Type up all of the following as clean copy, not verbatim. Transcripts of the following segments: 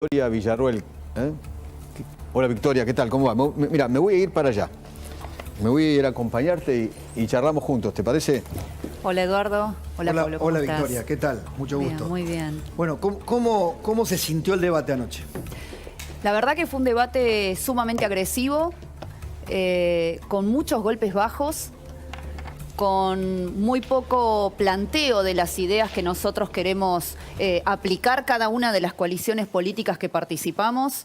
Victoria Villarroel. ¿eh? Hola Victoria, ¿qué tal? ¿Cómo va? Mira, me voy a ir para allá. Me voy a ir a acompañarte y charlamos juntos, ¿te parece? Hola Eduardo. Hola Pablo. ¿Cómo Hola estás? Victoria, ¿qué tal? Mucho Bien, gusto. muy bien. Bueno, ¿cómo se sintió el debate anoche? La verdad que fue un debate sumamente agresivo, con muchos golpes bajos, con muy poco planteo de las ideas que nosotros queremos aplicar cada una de las coaliciones políticas que participamos.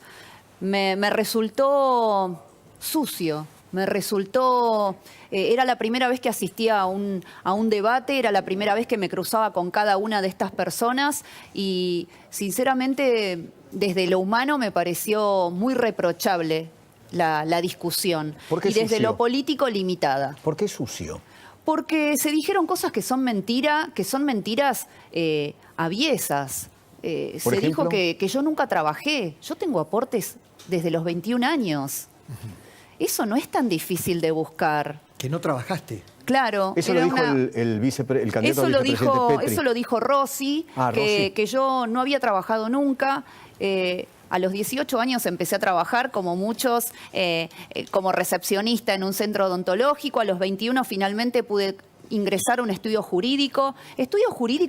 Me resultó sucio. Me resultó, era la primera vez que asistía a un debate, era la primera vez que me cruzaba con cada una de estas personas y sinceramente desde lo humano me pareció muy reprochable la discusión. ¿Por qué y desde sucio? lo político limitada. ¿Por qué sucio? Porque se dijeron cosas que son mentiras aviesas. Se dijo que yo nunca trabajé. Yo tengo aportes desde los 21 años. Eso no es tan difícil de buscar. Que no trabajaste. Claro. Eso lo dijo el candidato a vicepresidente Petri. Eso lo dijo Rossi, Rossi. que yo no había trabajado nunca. A los 18 años empecé a trabajar, como muchos, como recepcionista en un centro odontológico. A los 21 finalmente pude ingresar a un estudio jurídico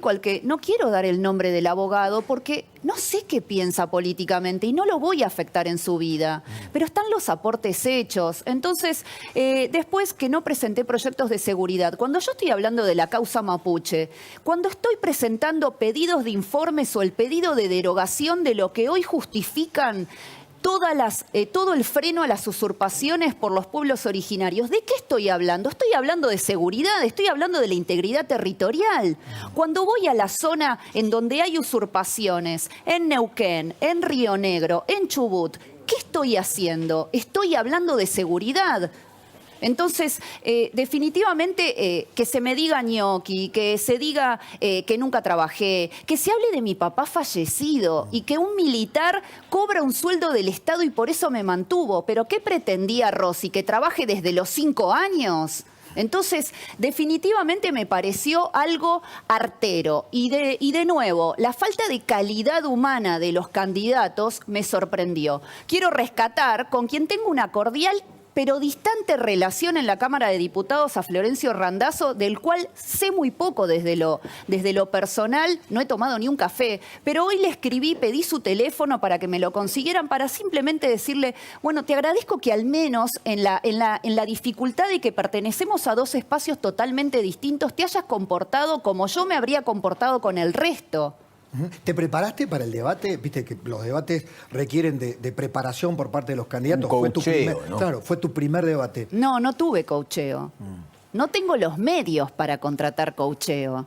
al que no quiero dar el nombre del abogado porque no sé qué piensa políticamente y no lo voy a afectar en su vida, pero están los aportes hechos. Entonces, después que no presenté proyectos de seguridad, cuando yo estoy hablando de la causa mapuche, cuando estoy presentando pedidos de informes o el pedido de derogación de lo que hoy justifican todo el freno a las usurpaciones por los pueblos originarios. ¿De qué estoy hablando? Estoy hablando de seguridad, estoy hablando de la integridad territorial. Cuando voy a la zona en donde hay usurpaciones, en Neuquén, en Río Negro, en Chubut, ¿qué estoy haciendo? Estoy hablando de seguridad. Entonces, definitivamente que se me diga ñoqui, que se diga que nunca trabajé, que se hable de mi papá fallecido y que un militar cobra un sueldo del Estado y por eso me mantuvo. ¿Pero qué pretendía Rossi? ¿Que trabaje desde los 5 años? Entonces, definitivamente me pareció algo artero. Y de nuevo, la falta de calidad humana de los candidatos me sorprendió. Quiero rescatar con quien tengo una cordial pero distante relación en la Cámara de Diputados a Florencio Randazzo, del cual sé muy poco desde lo personal, no he tomado ni un café, pero hoy le escribí, pedí su teléfono para que me lo consiguieran, para simplemente decirle, bueno, te agradezco que al menos en la dificultad de que pertenecemos a dos espacios totalmente distintos, te hayas comportado como yo me habría comportado con el resto. ¿Te preparaste para el debate? Viste que los debates requieren de preparación por parte de los candidatos. Un coacheo, ¿no? Claro, fue tu primer debate. No tuve coacheo. No tengo los medios para contratar coacheo.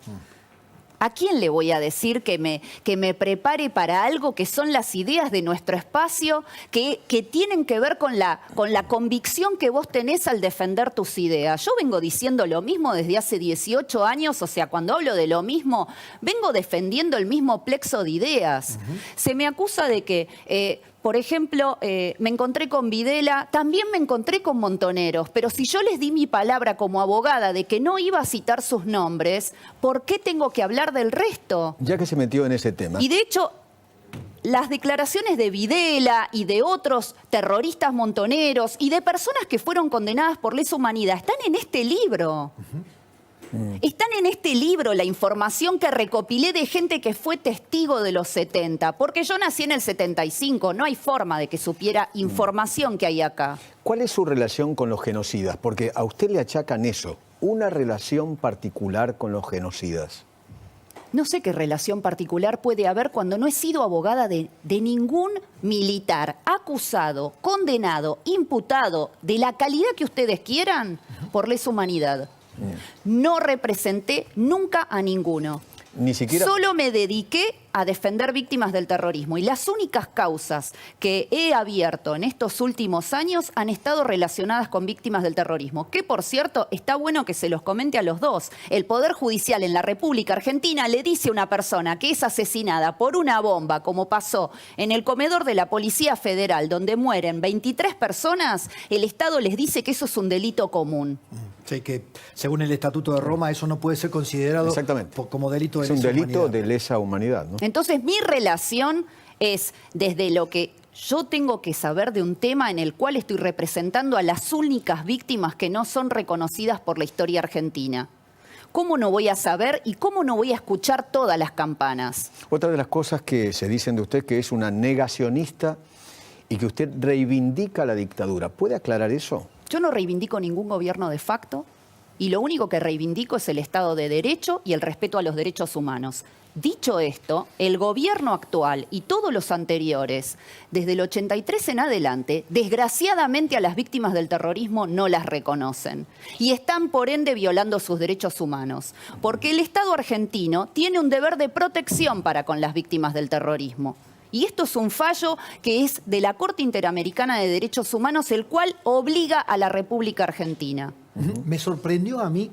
¿A quién le voy a decir que me prepare para algo que son las ideas de nuestro espacio, que tienen que ver con la convicción que vos tenés al defender tus ideas? Yo vengo diciendo lo mismo desde hace 18 años, o sea, cuando hablo de lo mismo, vengo defendiendo el mismo plexo de ideas. Se me acusa de que... por ejemplo, me encontré con Videla, también me encontré con Montoneros, pero si yo les di mi palabra como abogada de que no iba a citar sus nombres, ¿por qué tengo que hablar del resto? Ya que se metió en ese tema. Y de hecho, las declaraciones de Videla y de otros terroristas montoneros y de personas que fueron condenadas por lesa humanidad están en este libro. Están en este libro la información que recopilé de gente que fue testigo de los 70, porque yo nací en el 75, no hay forma de que supiera información que hay acá. ¿Cuál es su relación con los genocidas? Porque a usted le achacan eso, una relación particular con los genocidas. No sé qué relación particular puede haber cuando no he sido abogada de ningún militar acusado, condenado, imputado, de la calidad que ustedes quieran, por lesa humanidad. No representé nunca a ninguno. Ni siquiera... Solo me dediqué a defender víctimas del terrorismo y las únicas causas que he abierto en estos últimos años han estado relacionadas con víctimas del terrorismo, que por cierto está bueno que se los comente a los dos. El Poder Judicial en la República Argentina le dice a una persona que es asesinada por una bomba, como pasó en el comedor de la Policía Federal, donde mueren 23 personas, el Estado les dice que eso es un delito común. Sí, que según el Estatuto de Roma eso no puede ser considerado como delito de lesa humanidad. Es un delito de lesa humanidad, ¿no? Entonces mi relación es desde lo que yo tengo que saber de un tema en el cual estoy representando a las únicas víctimas que no son reconocidas por la historia argentina. ¿Cómo no voy a saber y cómo no voy a escuchar todas las campanas? Otra de las cosas que se dicen de usted que es una negacionista y que usted reivindica la dictadura. ¿Puede aclarar eso? Yo no reivindico ningún gobierno de facto y lo único que reivindico es el Estado de Derecho y el respeto a los derechos humanos. Dicho esto, el gobierno actual y todos los anteriores, desde el 83 en adelante, desgraciadamente a las víctimas del terrorismo no las reconocen y están por ende violando sus derechos humanos, porque el Estado argentino tiene un deber de protección para con las víctimas del terrorismo. Y esto es un fallo que es de la Corte Interamericana de Derechos Humanos, el cual obliga a la República Argentina. Me sorprendió a mí,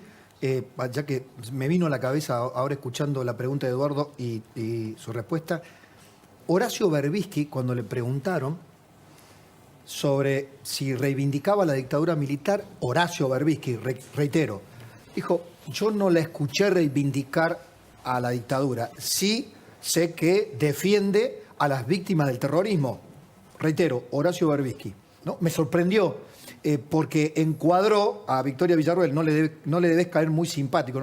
ya que me vino a la cabeza ahora escuchando la pregunta de Eduardo y su respuesta, Horacio Berbisky, cuando le preguntaron sobre si reivindicaba la dictadura militar, Horacio Berbisky, reitero, dijo, yo no la escuché reivindicar a la dictadura, sí sé que defiende a las víctimas del terrorismo. Reitero, Horacio Berbisky, ¿no? Me sorprendió porque encuadró a Victoria Villarruel, no le debes caer muy simpático,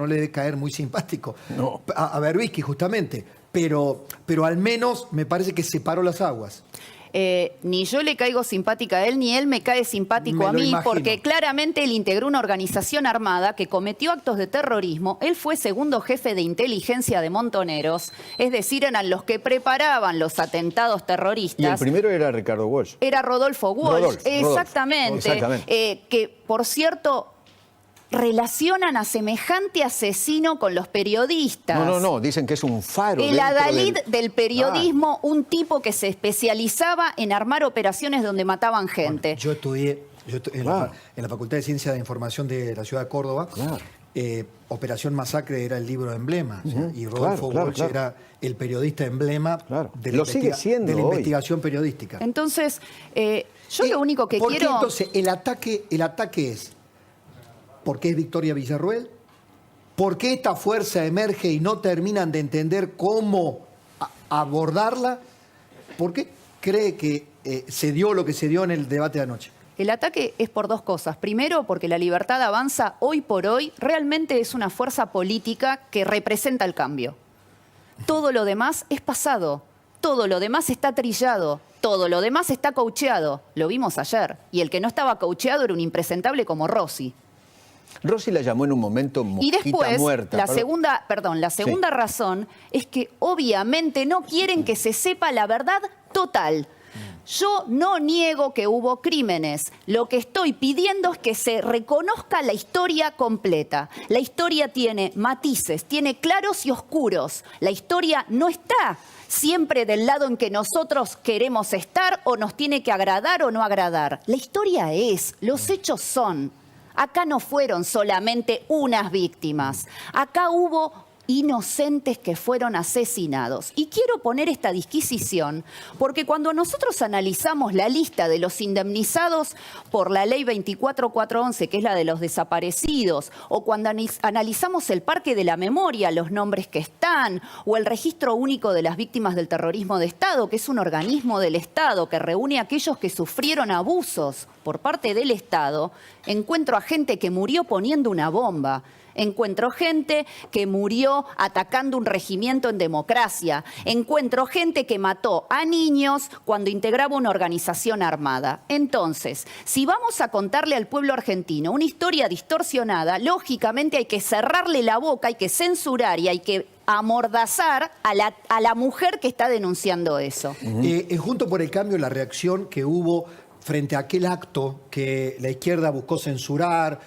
No. a Berbisky justamente, pero al menos me parece que separó las aguas. Ni yo le caigo simpática a él, ni él me cae simpático a mí, imagino. porque claramente él integró una organización armada que cometió actos de terrorismo. Él fue segundo jefe de inteligencia de Montoneros, es decir, eran los que preparaban los atentados terroristas. Y el primero era Ricardo Walsh. Era Rodolfo Walsh, exactamente. Que, por cierto, relacionan a semejante asesino con los periodistas. No, dicen que es un faro. El dentro adalid del periodismo, un tipo que se especializaba en armar operaciones donde mataban gente. Bueno, yo estudié en la Facultad de Ciencias de Información de la ciudad de Córdoba. Claro. Operación Masacre era el libro emblema, y Rodolfo Walsh era el periodista emblema de Lo sigue siendo de la hoy. investigación periodística. Entonces, yo lo único que ¿Por qué quiero... entonces el ataque es? ¿Por qué es Victoria Villarruel? ¿Por qué esta fuerza emerge y no terminan de entender cómo abordarla? ¿Por qué cree que se dio lo que se dio en el debate de anoche? El ataque es por dos cosas. Primero, porque la Libertad Avanza hoy por hoy realmente es una fuerza política que representa el cambio. Todo lo demás es pasado, todo lo demás está trillado, todo lo demás está coacheado. Lo vimos ayer. Y el que no estaba coacheado era un impresentable como Rossi. Rossi la llamó en un momento Y mosquita después, muerta. la segunda razón es que obviamente no quieren que se sepa la verdad total. Yo no niego que hubo crímenes. Lo que estoy pidiendo es que se reconozca la historia completa. La historia tiene matices, tiene claros y oscuros. La historia no está siempre del lado en que nosotros queremos estar o nos tiene que agradar o no agradar. La historia es, los hechos son. Acá no fueron solamente unas víctimas. Acá hubo inocentes que fueron asesinados. Y quiero poner esta disquisición porque cuando nosotros analizamos la lista de los indemnizados por la ley 24411, que es la de los desaparecidos, o cuando analizamos el Parque de la Memoria, los nombres que están, o el Registro Único de las Víctimas del Terrorismo de Estado, que es un organismo del Estado que reúne a aquellos que sufrieron abusos por parte del Estado, encuentro a gente que murió poniendo una bomba. Encuentro gente que murió atacando un regimiento en democracia. Encuentro gente que mató a niños cuando integraba una organización armada. Entonces, si vamos a contarle al pueblo argentino una historia distorsionada, lógicamente hay que cerrarle la boca, hay que censurar y hay que amordazar a la mujer que está denunciando eso. Junto por el Cambio, la reacción que hubo frente a aquel acto que la izquierda buscó censurar,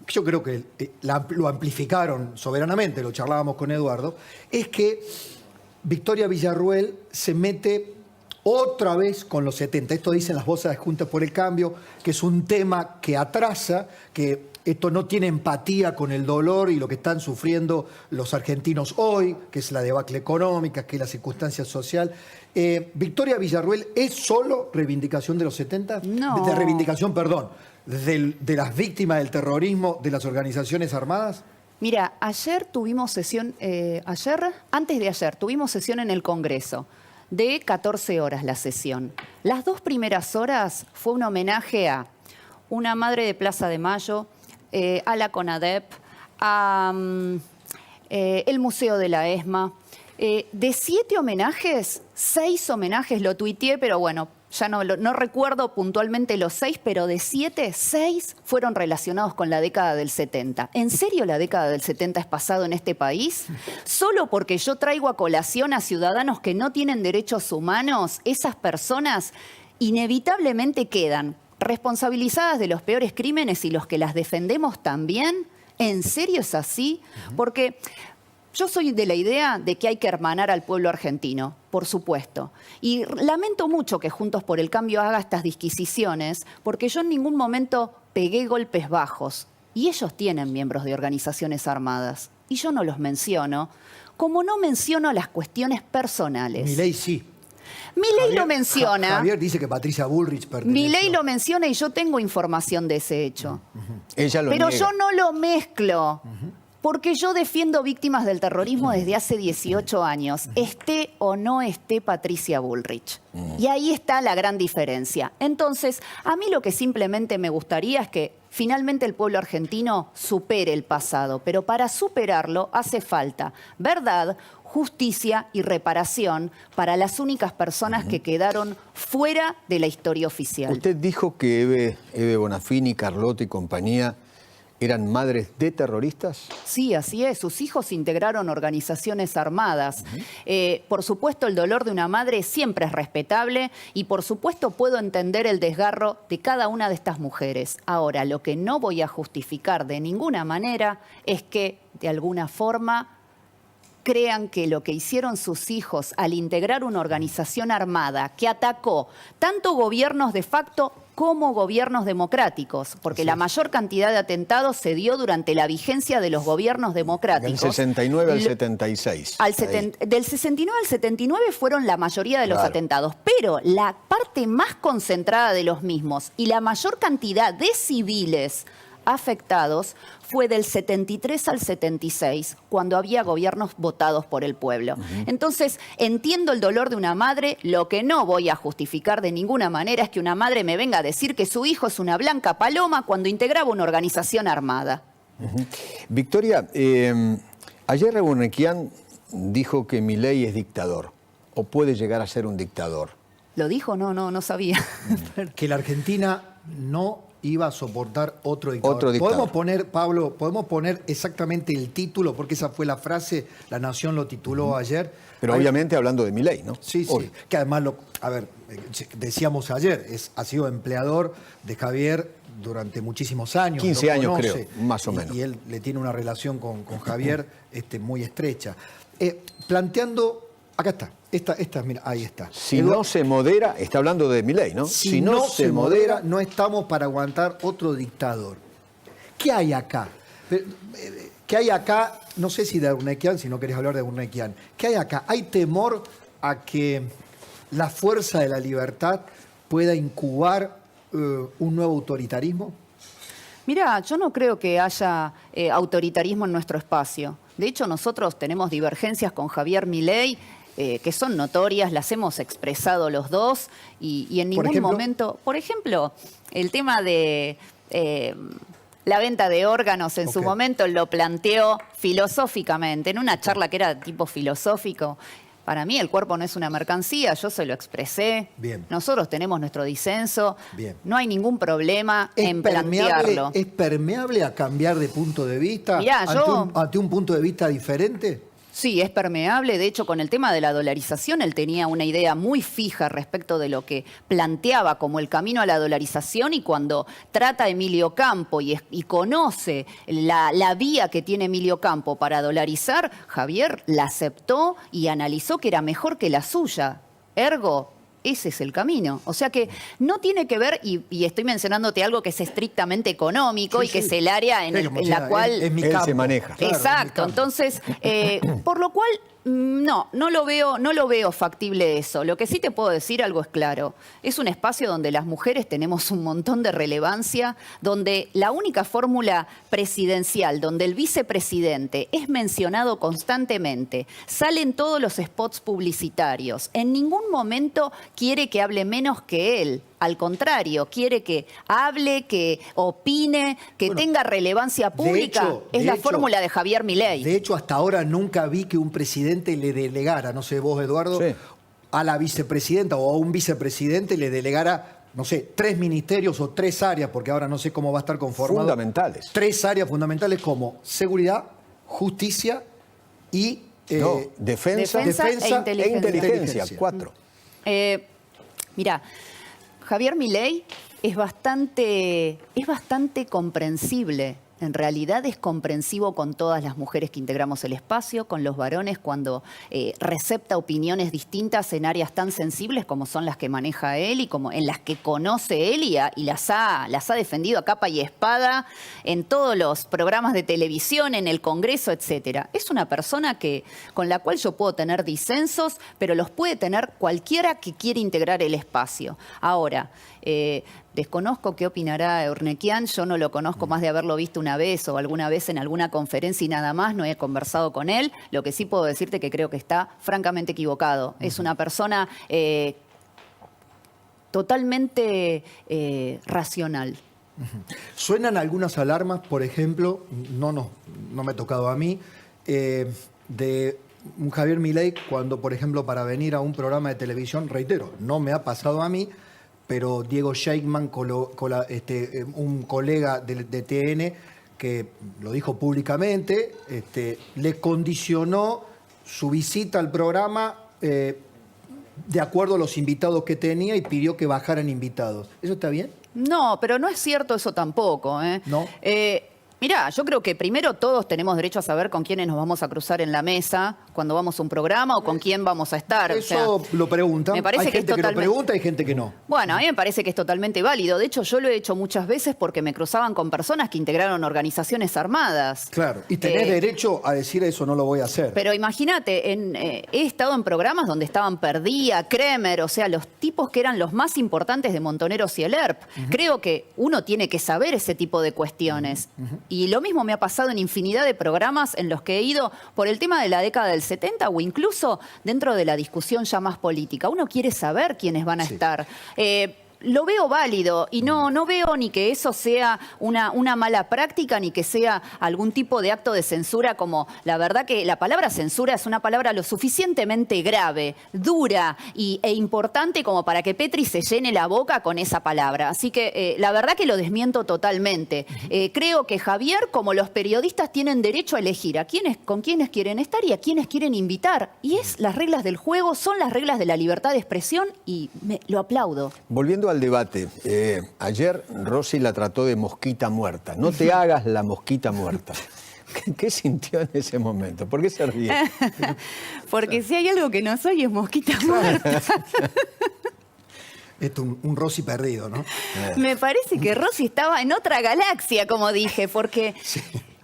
yo creo que lo amplificaron soberanamente, lo charlábamos con Eduardo, es que Victoria Villarruel se mete otra vez con los 70. Esto dicen las voces de Juntos por el Cambio, que es un tema que atrasa, que esto no tiene empatía con el dolor y lo que están sufriendo los argentinos hoy, que es la debacle económica, que es la circunstancia social. ¿Victoria Villarruel es solo reivindicación de los 70? No. De reivindicación, perdón, de las víctimas del terrorismo, de las organizaciones armadas. Mira, ayer tuvimos sesión, antes de ayer, tuvimos sesión en el Congreso. de 14 horas la sesión. Las 2 primeras horas fue un homenaje a una madre de Plaza de Mayo, a la CONADEP, a el Museo de la ESMA. De 7 homenajes, 6 homenajes, lo tuiteé, pero bueno, ya no recuerdo puntualmente los 6, pero de 7, 6 fueron relacionados con la década del 70. ¿En serio la década del 70 es pasado en este país? Solo porque yo traigo a colación a ciudadanos que no tienen derechos humanos, esas personas inevitablemente quedan responsabilizadas de los peores crímenes y los que las defendemos también. ¿En serio es así? Porque yo soy de la idea de que hay que hermanar al pueblo argentino, por supuesto. Y lamento mucho que Juntos por el Cambio haga estas disquisiciones, porque yo en ningún momento pegué golpes bajos. Y ellos tienen miembros de organizaciones armadas. Y yo no los menciono, como no menciono las cuestiones personales. Milei sí. Milei lo menciona. Javier dice que Patricia Bullrich perteneció. Milei lo menciona y yo tengo información de ese hecho. Ella lo Pero niega. yo no lo mezclo. Porque yo defiendo víctimas del terrorismo desde hace 18 años, esté o no esté Patricia Bullrich. Y ahí está la gran diferencia. Entonces, a mí lo que simplemente me gustaría es que finalmente el pueblo argentino supere el pasado, pero para superarlo hace falta verdad, justicia y reparación para las únicas personas que quedaron fuera de la historia oficial. Usted dijo que Eve Bonafini, Carlotto y compañía eran madres de terroristas. Sí, así es. Sus hijos integraron organizaciones armadas. Por supuesto, el dolor de una madre siempre es respetable y por supuesto puedo entender el desgarro de cada una de estas mujeres. Ahora, lo que no voy a justificar de ninguna manera es que, de alguna forma, crean que lo que hicieron sus hijos al integrar una organización armada que atacó tanto gobiernos de facto como gobiernos democráticos, porque la mayor cantidad de atentados se dio durante la vigencia de los gobiernos democráticos. Del 69 al 76. Del 69 al 79 fueron la mayoría de los atentados, pero la parte más concentrada de los mismos y la mayor cantidad de civiles afectados fue del 73 al 76, cuando había gobiernos votados por el pueblo. Entonces, entiendo el dolor de una madre, lo que no voy a justificar de ninguna manera es que una madre me venga a decir que su hijo es una blanca paloma cuando integraba una organización armada. Victoria, ayer Rebunequian dijo que Milei es dictador, o puede llegar a ser un dictador. ¿Lo dijo? No sabía. Que la Argentina no iba a soportar otro dictador. Otro dictador. Podemos poner, Pablo, podemos poner exactamente el título, porque esa fue la frase, La Nación lo tituló ayer. Pero obviamente hablando de Milei, ¿no? Sí, sí. Obvio. Que además, decíamos ayer, ha sido empleador de Javier durante muchísimos años. 15 lo años conoce, creo, más o menos. Y él le tiene una relación con Javier muy estrecha. Planteando, acá está, mira, ahí está. Si no se modera, está hablando de Milei, ¿no? Si no se modera, no estamos para aguantar otro dictador. ¿Qué hay acá? ¿Qué hay acá? No sé si de Urnequian, si no querés hablar de Urnequian. ¿Qué hay acá? ¿Hay temor a que la fuerza de la libertad pueda incubar un nuevo autoritarismo? Mira, yo no creo que haya autoritarismo en nuestro espacio. De hecho, nosotros tenemos divergencias con Javier Milei que son notorias, las hemos expresado los dos y en ningún momento... Por ejemplo, el tema de la venta de órganos en su momento lo planteó filosóficamente, en una charla que era de tipo filosófico. Para mí el cuerpo no es una mercancía, yo se lo expresé. Bien. Nosotros tenemos nuestro disenso. Bien. No hay ningún problema en plantearlo. ¿Es permeable a cambiar de punto de vista? Mirá, ante un punto de vista diferente? Sí, es permeable. De hecho, con el tema de la dolarización, él tenía una idea muy fija respecto de lo que planteaba como el camino a la dolarización y cuando trata a Emilio Campo y conoce la vía que tiene Emilio Campo para dolarizar, Javier la aceptó y analizó que era mejor que la suya. Ergo, ese es el camino. O sea que no tiene que ver, y estoy mencionándote algo que es estrictamente económico Sí, y que sí. es el área en Como la sea, cual... es mi él campo. se maneja. Claro, es mi Exacto, campo. entonces, por lo cual, no lo veo factible eso. Lo que sí te puedo decir, algo es claro, es un espacio donde las mujeres tenemos un montón de relevancia, donde la única fórmula presidencial, donde el vicepresidente es mencionado constantemente, salen todos los spots publicitarios, en ningún momento quiere que hable menos que él. Al contrario, quiere que hable, que opine, que Bueno, tenga relevancia pública. Es la fórmula de Javier Milei. De hecho, hasta ahora nunca vi que un presidente le delegara, no sé vos, Eduardo, Sí. a la vicepresidenta o a un vicepresidente le delegara, no sé, 3 ministerios o 3 áreas, porque ahora no sé cómo va a estar conformado. Fundamentales. 3 áreas fundamentales como seguridad, justicia y... No, defensa defensa e e inteligencia. 4. Mira, Javier Milei es bastante comprensible. En realidad es comprensivo con todas las mujeres que integramos el espacio, con los varones cuando recepta opiniones distintas en áreas tan sensibles como son las que maneja él y como en las que conoce él y las ha defendido a capa y espada en todos los programas de televisión, en el Congreso, etcétera. Es una persona con la cual yo puedo tener disensos, pero los puede tener cualquiera que quiera integrar el espacio. Ahora, desconozco qué opinará Urnequian, yo no lo conozco más de haberlo visto una vez o alguna vez en alguna conferencia y nada más, no he conversado con él. Lo que sí puedo decirte que creo que está francamente equivocado. Es una persona totalmente racional. Suenan algunas alarmas, por ejemplo, no me ha tocado a mí, de un Javier Milei cuando, por ejemplo, para venir a un programa de televisión, reitero, no me ha pasado a mí, pero Diego Scheikman, un colega de TN, que lo dijo públicamente, le condicionó su visita al programa de acuerdo a los invitados que tenía y pidió que bajaran invitados. ¿Eso está bien? No, pero no es cierto eso tampoco. ¿No? Mirá, yo creo que primero todos tenemos derecho a saber con quiénes nos vamos a cruzar en la mesa cuando vamos a un programa o con quién vamos a estar. Eso lo preguntan. me parece Hay que gente es que lo totalmente- pregunta y hay gente que no. Bueno, a mí me parece que es totalmente válido. De hecho, yo lo he hecho muchas veces porque me cruzaban con personas que integraron organizaciones armadas. Claro. Y tenés derecho a decir eso, no lo voy a hacer. Pero imagínate, he estado en programas donde estaban Perdía, Kremer, o sea, los tipos que eran los más importantes de Montoneros y el ERP. Creo que uno tiene que saber ese tipo de cuestiones. Y lo mismo me ha pasado en infinidad de programas en los que he ido por el tema de la década del 70 o incluso dentro de la discusión ya más política. Uno quiere saber quiénes van a Sí. estar. Lo veo válido y no veo ni que eso sea una mala práctica ni que sea algún tipo de acto de censura, como la verdad que la palabra censura es una palabra lo suficientemente grave, dura e importante como para que Petri se llene la boca con esa palabra. Así que la verdad que lo desmiento totalmente. Creo que Javier, como los periodistas, tienen derecho a elegir con quiénes quieren estar y a quiénes quieren invitar. Y las reglas del juego, son las reglas de la libertad de expresión y lo aplaudo. Volviendo al debate, ayer Rossi la trató de mosquita muerta. No te hagas la mosquita muerta. ¿Qué sintió en ese momento? ¿Por qué se ríe? Porque si hay algo que no soy es mosquita muerta. Esto es un Rossi perdido, ¿no? Me parece que Rossi estaba en otra galaxia, como dije, porque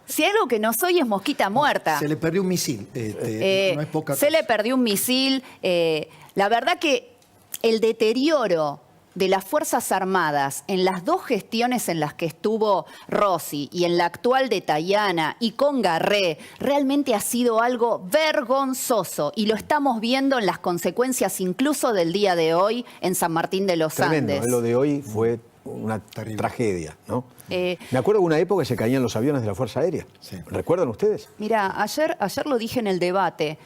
si hay algo que no soy es mosquita muerta. Se le perdió un misil. No es poca Se cosa. le perdió un misil. La verdad que el deterioro de las Fuerzas Armadas en las dos gestiones en las que estuvo Rossi y en la actual de Tayana y con Garré, realmente ha sido algo vergonzoso y lo estamos viendo en las consecuencias incluso del día de hoy en San Martín de los Tremendo, Andes. lo de hoy fue una Terrible. tragedia, ¿no? Eh, Me acuerdo de una época que se caían los aviones de la Fuerza Aérea. Sí. ¿Recuerdan ustedes? Mira, ayer lo dije en el debate.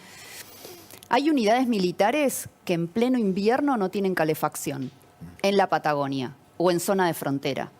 Hay unidades militares que en pleno invierno no tienen calefacción en la Patagonia o en zona de frontera.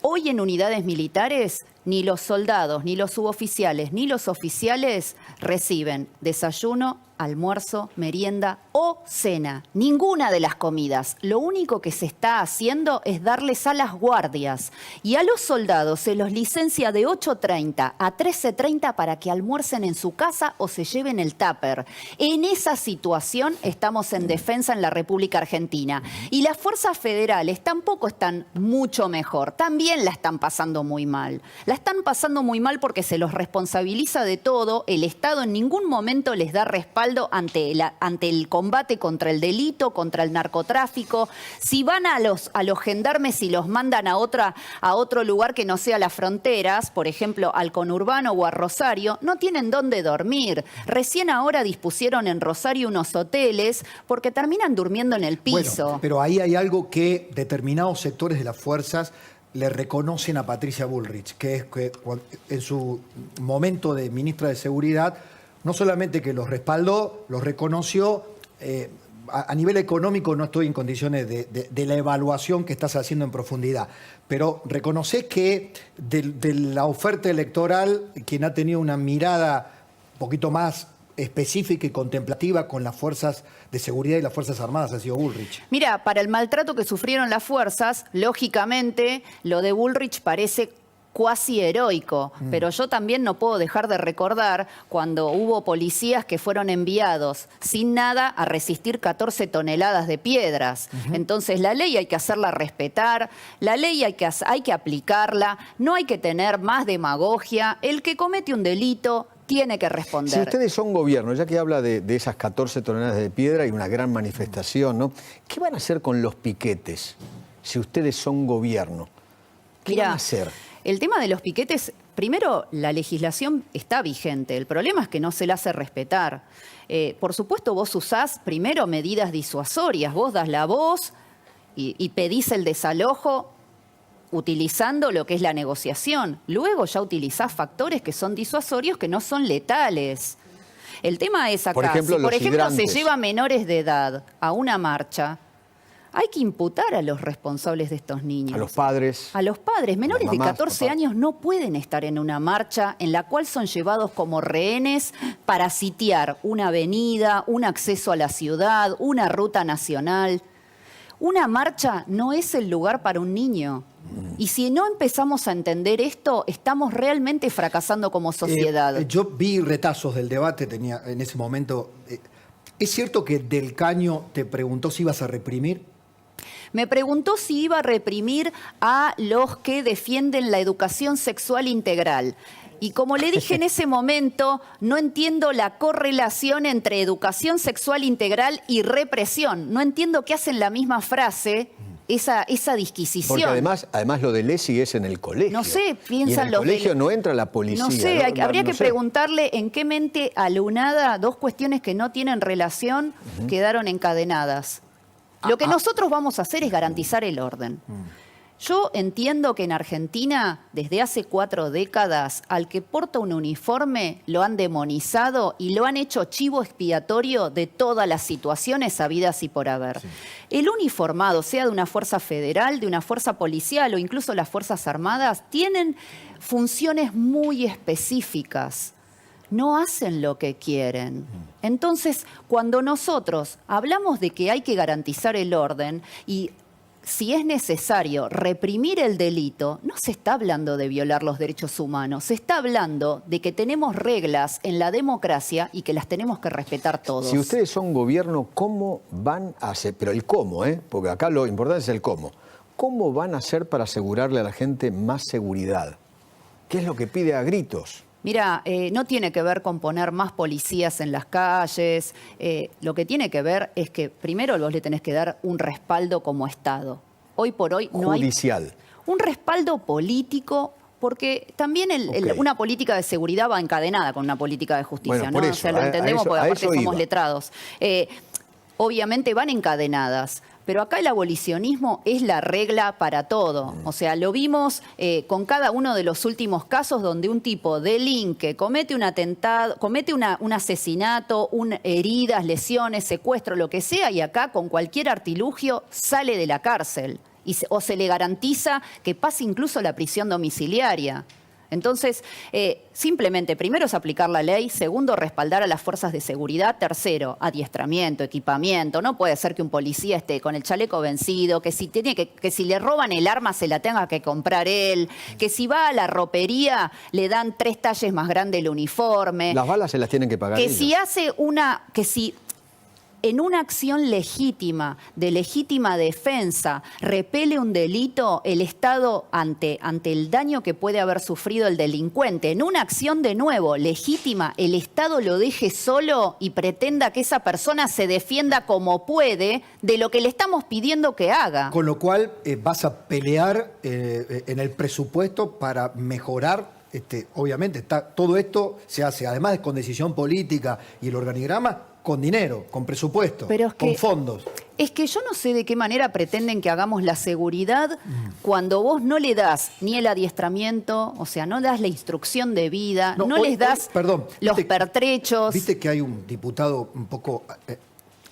Hoy en unidades militares ni los soldados, ni los suboficiales, ni los oficiales reciben desayuno, almuerzo, merienda o cena. Ninguna de las comidas. Lo único que se está haciendo es darles a las guardias. Y a los soldados se los licencia de 8:30 a 13:30 para que almuercen en su casa o se lleven el tupper. En esa situación estamos en defensa en la República Argentina. Y las fuerzas federales tampoco están mucho mejor. También la están pasando muy mal. La están pasando muy mal porque se los responsabiliza de todo. El Estado en ningún momento les da respaldo ante el combate contra el delito, contra el narcotráfico. Si van a los gendarmes y los mandan a otro lugar que no sea las fronteras, por ejemplo, al conurbano o a Rosario, no tienen dónde dormir. Recién ahora dispusieron en Rosario unos hoteles porque terminan durmiendo en el piso. Bueno, pero ahí hay algo que determinados sectores de las fuerzas le reconocen a Patricia Bullrich, que es que en su momento de ministra de Seguridad, no solamente que los respaldó, los reconoció, a nivel económico no estoy en condiciones de la evaluación que estás haciendo en profundidad, pero reconoces que de la oferta electoral, quien ha tenido una mirada un poquito más específica y contemplativa con las fuerzas de seguridad y las Fuerzas Armadas ha sido Bullrich. Mira, para el maltrato que sufrieron las fuerzas, lógicamente lo de Bullrich parece cuasi heroico, pero yo también no puedo dejar de recordar cuando hubo policías que fueron enviados sin nada a resistir 14 toneladas de piedras. Entonces la ley hay que hacerla respetar, la ley hay que aplicarla, no hay que tener más demagogia. El que comete un delito tiene que responder. Si ustedes son gobierno, ya que habla de esas 14 toneladas de piedra y una gran manifestación, ¿no? ¿Qué van a hacer con los piquetes si ustedes son gobierno? ¿Qué van a hacer? El tema de los piquetes, primero, la legislación está vigente. El problema es que no se la hace respetar. Por supuesto, vos usás primero medidas disuasorias. Vos das la voz y pedís el desalojo utilizando lo que es la negociación. Luego ya utilizás factores que son disuasorios, que no son letales. El tema es acá, por ejemplo, si por ejemplo se hidrantes. lleva menores de edad a una marcha, hay que imputar a los responsables de estos niños. A los padres. A los padres. Menores mamás, de 14 papás. años no pueden estar en una marcha en la cual son llevados como rehenes para sitiar una avenida, un acceso a la ciudad, una ruta nacional. Una marcha no es el lugar para un niño. Y si no empezamos a entender esto, estamos realmente fracasando como sociedad. Yo vi retazos del debate, tenía en ese momento. ¿Es cierto que Del Caño te preguntó si ibas a reprimir? Me preguntó si iba a reprimir a los que defienden la educación sexual integral. Y como le dije en ese momento, no entiendo la correlación entre educación sexual integral y represión. No entiendo qué hacen la misma frase, esa disquisición. Porque además lo de Lesi es en el colegio. No sé, y piensan en el los colegio del- no entra la policía. No sé, habría no que sé. preguntarle en qué mente alunada dos cuestiones que no tienen relación quedaron encadenadas. Lo que nosotros vamos a hacer es garantizar el orden. Yo entiendo que en Argentina, desde hace 4 décadas, al que porta un uniforme lo han demonizado y lo han hecho chivo expiatorio de todas las situaciones habidas y por haber. Sí. El uniformado, sea de una fuerza federal, de una fuerza policial o incluso las Fuerzas Armadas, tienen funciones muy específicas. No hacen lo que quieren. Entonces, cuando nosotros hablamos de que hay que garantizar el orden y si es necesario reprimir el delito, no se está hablando de violar los derechos humanos, se está hablando de que tenemos reglas en la democracia y que las tenemos que respetar todos. Si ustedes son gobierno, ¿cómo van a hacer? Pero el cómo, porque acá lo importante es el cómo. ¿Cómo van a hacer para asegurarle a la gente más seguridad? ¿Qué es lo que pide a gritos? Mira, no tiene que ver con poner más policías en las calles. Lo que tiene que ver es que primero vos le tenés que dar un respaldo como Estado. Hoy por hoy no hay judicial. Un respaldo político, porque también una política de seguridad va encadenada con una política de justicia, bueno, ¿no? eso, o sea, lo entendemos porque aparte somos iba. letrados. Obviamente van encadenadas. Pero acá el abolicionismo es la regla para todo. O sea, lo vimos con cada uno de los últimos casos donde un tipo delinque, comete un atentado, comete un asesinato, heridas, lesiones, secuestro, lo que sea, y acá con cualquier artilugio sale de la cárcel. O se le garantiza que pase incluso la prisión domiciliaria. Entonces, simplemente, primero es aplicar la ley, segundo, respaldar a las fuerzas de seguridad, tercero, adiestramiento, equipamiento. No puede ser que un policía esté con el chaleco vencido, que si le roban el arma se la tenga que comprar él, que si va a la ropería le dan 3 talles más grande el uniforme. Las balas se las tienen que pagar Que ellos. si en una acción legítima, de legítima defensa, repele un delito, el Estado, ante el daño que puede haber sufrido el delincuente, en una acción de nuevo legítima, el Estado lo deje solo y pretenda que esa persona se defienda como puede de lo que le estamos pidiendo que haga. Con lo cual vas a pelear en el presupuesto para mejorar. Obviamente, todo esto se hace, además con decisión política y el organigrama, con dinero, con presupuesto, con fondos. Es que yo no sé de qué manera pretenden que hagamos la seguridad cuando vos no le das ni el adiestramiento, o sea, no das la instrucción de vida, no les das los pertrechos. Viste que hay un diputado un poco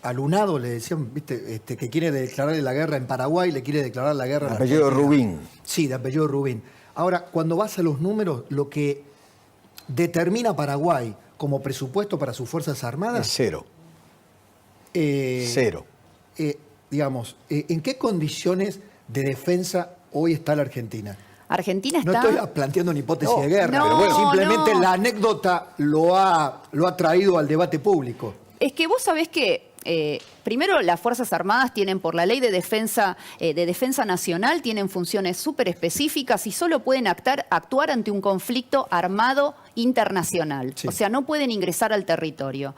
alunado, le decían, viste, que quiere declararle la guerra en Paraguay, le quiere declarar la guerra en apellido Rubín. Sí, de apellido Rubín. Ahora, cuando vas a los números, lo que determina Paraguay como presupuesto para sus Fuerzas Armadas... Es cero. Cero. Digamos, ¿en qué condiciones de defensa hoy está la Argentina? Argentina está... No estoy planteando una hipótesis de guerra, no, pero bueno, simplemente no. la anécdota lo ha traído al debate público. Es que vos sabés que... primero, las Fuerzas Armadas tienen, por la ley de defensa nacional, tienen funciones súper específicas y solo pueden actuar ante un conflicto armado internacional. Sí. O sea, no pueden ingresar al territorio.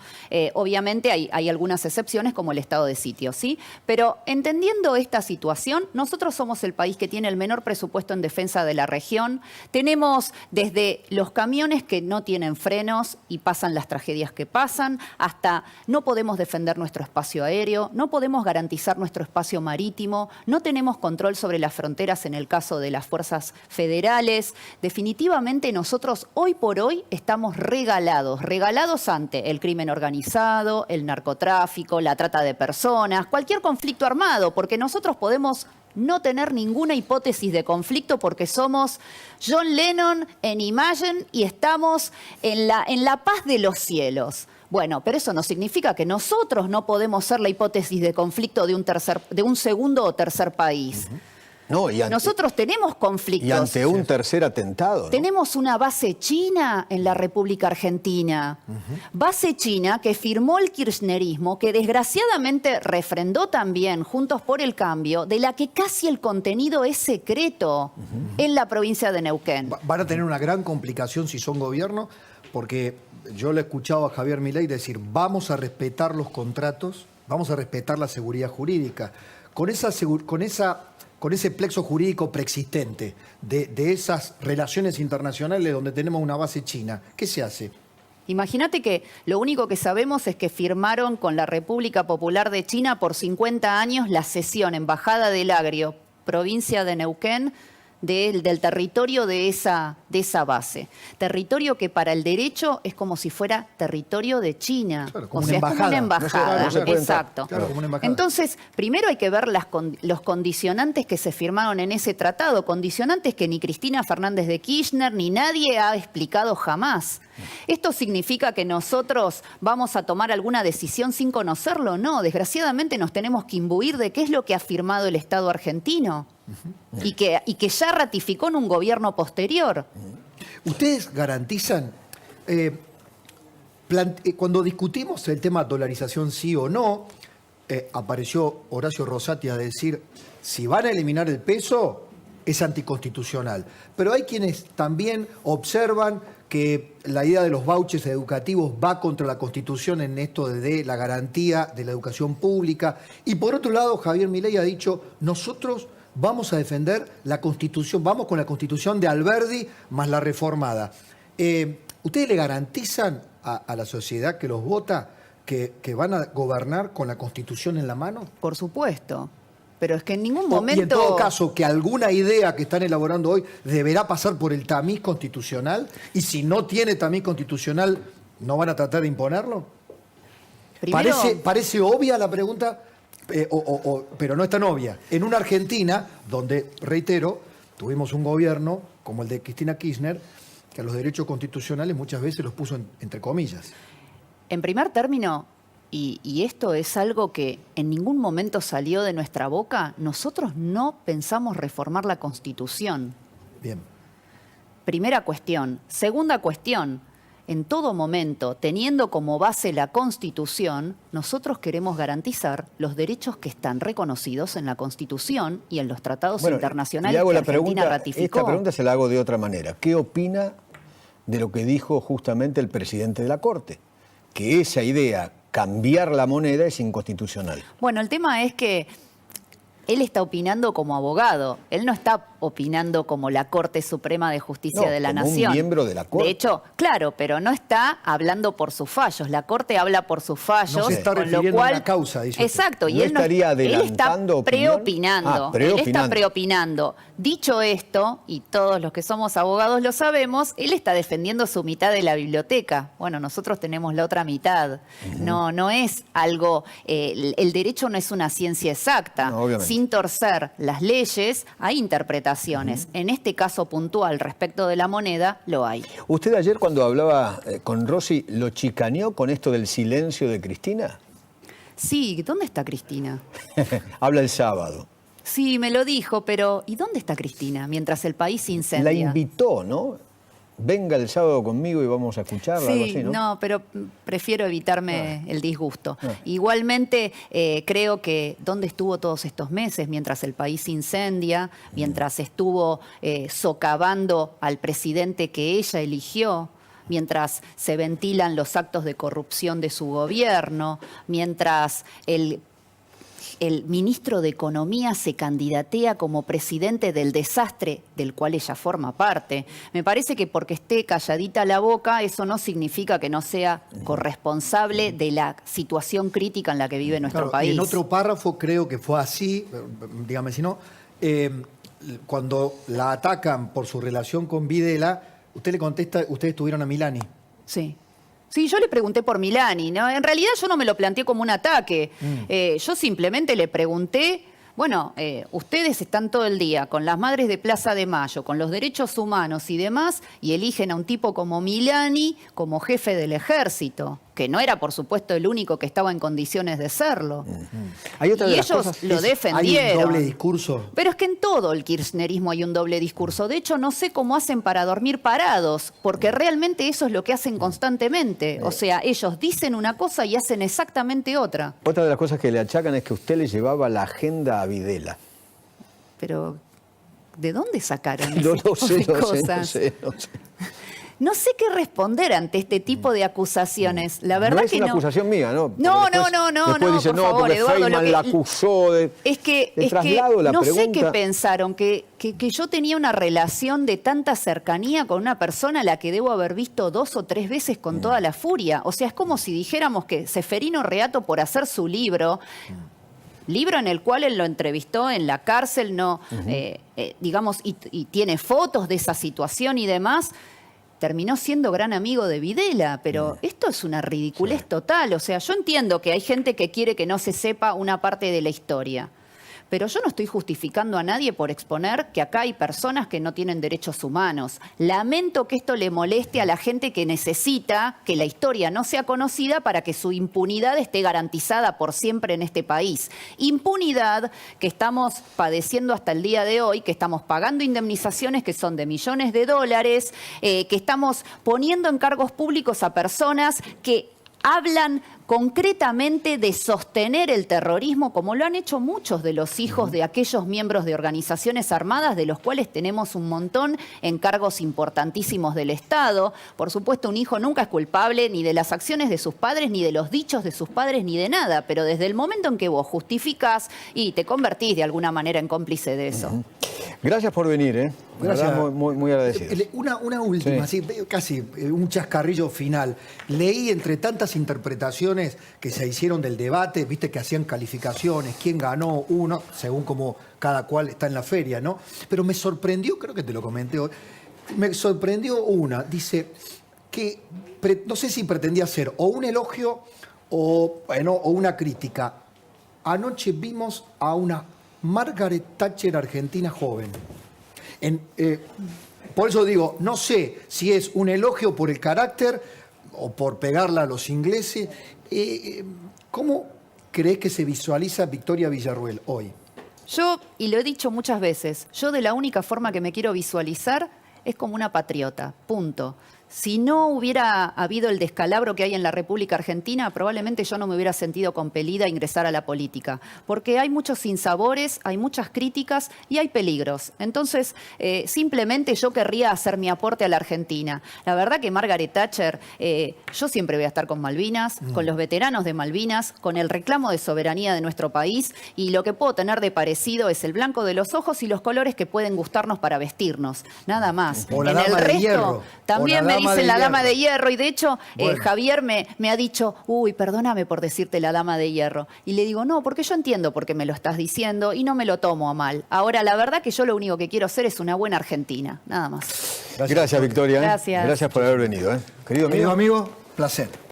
Obviamente hay algunas excepciones como el estado de sitio, ¿sí? Pero entendiendo esta situación, nosotros somos el país que tiene el menor presupuesto en defensa de la región. Tenemos desde los camiones que no tienen frenos y pasan las tragedias que pasan, hasta no podemos defender nuestro espacio aéreo, no podemos garantizar nuestro espacio marítimo, no tenemos control sobre las fronteras en el caso de las fuerzas federales. Definitivamente nosotros hoy por hoy estamos regalados ante el crimen organizado, el narcotráfico, la trata de personas, cualquier conflicto armado, porque nosotros podemos no tener ninguna hipótesis de conflicto porque somos John Lennon en Imagine y estamos en la paz de los cielos. Bueno, pero eso no significa que nosotros no podemos ser la hipótesis de conflicto de un segundo o tercer país. No, nosotros tenemos conflictos. Y ante un tercer atentado, ¿no? Tenemos una base china en la República Argentina. Base china que firmó el kirchnerismo, que desgraciadamente refrendó también Juntos por el Cambio, de la que casi el contenido es secreto en la provincia de Neuquén. Van a tener una gran complicación si son gobierno, porque yo le he escuchado a Javier Milei decir, vamos a respetar los contratos, vamos a respetar la seguridad jurídica. Con ese plexo jurídico preexistente de esas relaciones internacionales donde tenemos una base china, ¿qué se hace? Imagínate que lo único que sabemos es que firmaron con la República Popular de China por 50 años la cesión, Embajada del Agrio, provincia de Neuquén, del territorio de esa base. Territorio que para el derecho es como si fuera territorio de China. Claro, como o una sea, embajada. Es como una embajada. No se puede Exacto. Claro, como una embajada. Entonces, primero hay que ver los condicionantes que se firmaron en ese tratado, condicionantes que ni Cristina Fernández de Kirchner ni nadie ha explicado jamás. ¿Esto significa que nosotros vamos a tomar alguna decisión sin conocerlo? No, desgraciadamente nos tenemos que imbuir de qué es lo que ha firmado el Estado argentino y que ya ratificó en un gobierno posterior. ¿Ustedes garantizan, cuando discutimos el tema dolarización sí o no, apareció Horacio Rosati a decir, si van a eliminar el peso, es anticonstitucional. Pero hay quienes también observan que la idea de los vouchers educativos va contra la Constitución en esto de la garantía de la educación pública. Y por otro lado, Javier Milei ha dicho, nosotros vamos a defender la Constitución, vamos con la Constitución de Alberdi más la reformada. ¿Ustedes le garantizan a la sociedad que los vota que van a gobernar con la Constitución en la mano? Por supuesto. Pero es que en ningún momento... Y en todo caso, que alguna idea que están elaborando hoy deberá pasar por el tamiz constitucional, y si no tiene tamiz constitucional, ¿no van a tratar de imponerlo? Primero... Parece obvia la pregunta, pero no es tan obvia. En una Argentina, donde, reitero, tuvimos un gobierno, como el de Cristina Kirchner, que a los derechos constitucionales muchas veces los puso entre comillas. En primer término, y esto es algo que en ningún momento salió de nuestra boca, nosotros no pensamos reformar la Constitución. Bien. Primera cuestión. Segunda cuestión, en todo momento, teniendo como base la Constitución, nosotros queremos garantizar los derechos que están reconocidos en la Constitución y en los tratados internacionales le hago que la Argentina pregunta, ratificó. Esta pregunta se la hago de otra manera. ¿Qué opina de lo que dijo justamente el presidente de la Corte? Que esa idea, cambiar la moneda, es inconstitucional. Bueno, el tema es que él está opinando como abogado, él no está opinando como la Corte Suprema de Justicia de la como Nación. un miembro de la Corte. De hecho, claro, pero no está hablando por sus fallos. La Corte habla por sus fallos. No se está con refiriendo lo cual, a la causa, dice usted. Exacto, y ¿No él no estaría él está adelantando opinión? preopinando. Él está preopinando. Dicho esto, y todos los que somos abogados lo sabemos, él está defendiendo su mitad de la biblioteca. Bueno, nosotros tenemos la otra mitad. No es algo, el derecho no es una ciencia exacta. No, obviamente. Sin torcer las leyes, hay interpretaciones. En este caso puntual respecto de la moneda, lo hay. ¿Usted ayer cuando hablaba con Rossi lo chicaneó con esto del silencio de Cristina? Sí, ¿dónde está Cristina? Habla el sábado. Sí, me lo dijo, pero ¿y dónde está Cristina mientras el país se incendia? La invitó, ¿no? Venga el sábado conmigo y vamos a escucharla, Sí, algo así, ¿no? no, pero prefiero evitarme el disgusto. Igualmente, creo que ¿dónde estuvo todos estos meses mientras el país se incendia, mientras estuvo socavando al presidente que ella eligió? Mientras se ventilan los actos de corrupción de su gobierno, mientras el ministro de Economía se candidatea como presidente del desastre del cual ella forma parte. Me parece que porque esté calladita la boca, eso no significa que no sea corresponsable de la situación crítica en la que vive nuestro país. Y en otro párrafo creo que fue así, dígame si no, cuando la atacan por su relación con Videla, usted le contesta, ustedes estuvieron a Milani. Sí. Sí, yo le pregunté por Milani, ¿no? En realidad yo no me lo planteé como un ataque. Yo simplemente le pregunté, bueno, ustedes están todo el día con las madres de Plaza de Mayo, con los derechos humanos y demás, y eligen a un tipo como Milani como jefe del ejército, que no era, por supuesto, el único que estaba en condiciones de serlo. Hay otra Y de las ellos cosas- lo defendieron. ¿Hay un doble discurso? Pero es que en todo el kirchnerismo hay un doble discurso. De hecho, no sé cómo hacen para dormir parados, porque realmente eso es lo que hacen constantemente. O sea, ellos dicen una cosa y hacen exactamente otra. Otra de las cosas que le achacan es que usted le llevaba la agenda a Videla. Pero, ¿de dónde sacaron No ese tipo sé, de no cosas? sé. No sé qué responder ante este tipo de acusaciones. La verdad no es que una no. acusación mía, ¿no? Porque No, después- no, después dice, por no, favor, porque Eduardo, Feynman lo que- la acusó de... Es que, Le traslado la no sé pregunta. qué pensaron, que yo tenía una relación de tanta cercanía con una persona a la que debo haber visto 2 o 3 veces con toda la furia. O sea, es como si dijéramos que Seferino Reato, por hacer su libro en el cual él lo entrevistó en la cárcel, no, digamos, y tiene fotos de esa situación y demás, terminó siendo gran amigo de Videla, pero esto es una ridiculez total. O sea, yo entiendo que hay gente que quiere que no se sepa una parte de la historia, pero yo no estoy justificando a nadie por exponer que acá hay personas que no tienen derechos humanos. Lamento que esto le moleste a la gente que necesita que la historia no sea conocida para que su impunidad esté garantizada por siempre en este país. Impunidad que estamos padeciendo hasta el día de hoy, que estamos pagando indemnizaciones que son de millones de dólares, que estamos poniendo en cargos públicos a personas que hablan concretamente de sostener el terrorismo, como lo han hecho muchos de los hijos de aquellos miembros de organizaciones armadas, de los cuales tenemos un montón en cargos importantísimos del Estado. Por supuesto, un hijo nunca es culpable ni de las acciones de sus padres, ni de los dichos de sus padres, ni de nada, pero desde el momento en que vos justificás y te convertís de alguna manera en cómplice de eso. Gracias por venir, ¿eh? La Gracias. verdad, muy agradecido. Una última, Sí. así, casi un chascarrillo final. Leí entre tantas interpretaciones que se hicieron del debate, viste que hacían calificaciones, quién ganó uno, según como cada cual está en la feria, ¿no? Pero me sorprendió, creo que te lo comenté hoy, me sorprendió una, dice que no sé si pretendía hacer o un elogio o una crítica. Anoche vimos a una Margaret Thatcher argentina joven. por eso digo, no sé si es un elogio por el carácter o por pegarla a los ingleses. ¿Cómo crees que se visualiza Victoria Villarruel hoy? Yo, y lo he dicho muchas veces, yo de la única forma que me quiero visualizar es como una patriota, punto. Si no hubiera habido el descalabro que hay en la República Argentina, probablemente yo no me hubiera sentido compelida a ingresar a la política, porque hay muchos sinsabores, hay muchas críticas y hay peligros. Entonces, simplemente yo querría hacer mi aporte a la Argentina. La verdad que Margaret Thatcher, yo siempre voy a estar con Malvinas, con los veteranos de Malvinas, con el reclamo de soberanía de nuestro país, y lo que puedo tener de parecido es el blanco de los ojos y los colores que pueden gustarnos para vestirnos, nada más. O la En el dama de resto, hierro. también me dicen la dama de hierro, y de hecho Bueno. Javier me ha dicho, uy, perdóname por decirte la dama de hierro. Y le digo, no, porque yo entiendo por qué me lo estás diciendo y no me lo tomo a mal. Ahora, la verdad que yo lo único que quiero ser es una buena Argentina, nada más. Gracias, Victoria. Gracias. Gracias por haber venido. Querido amigo. Querido amigo, placer.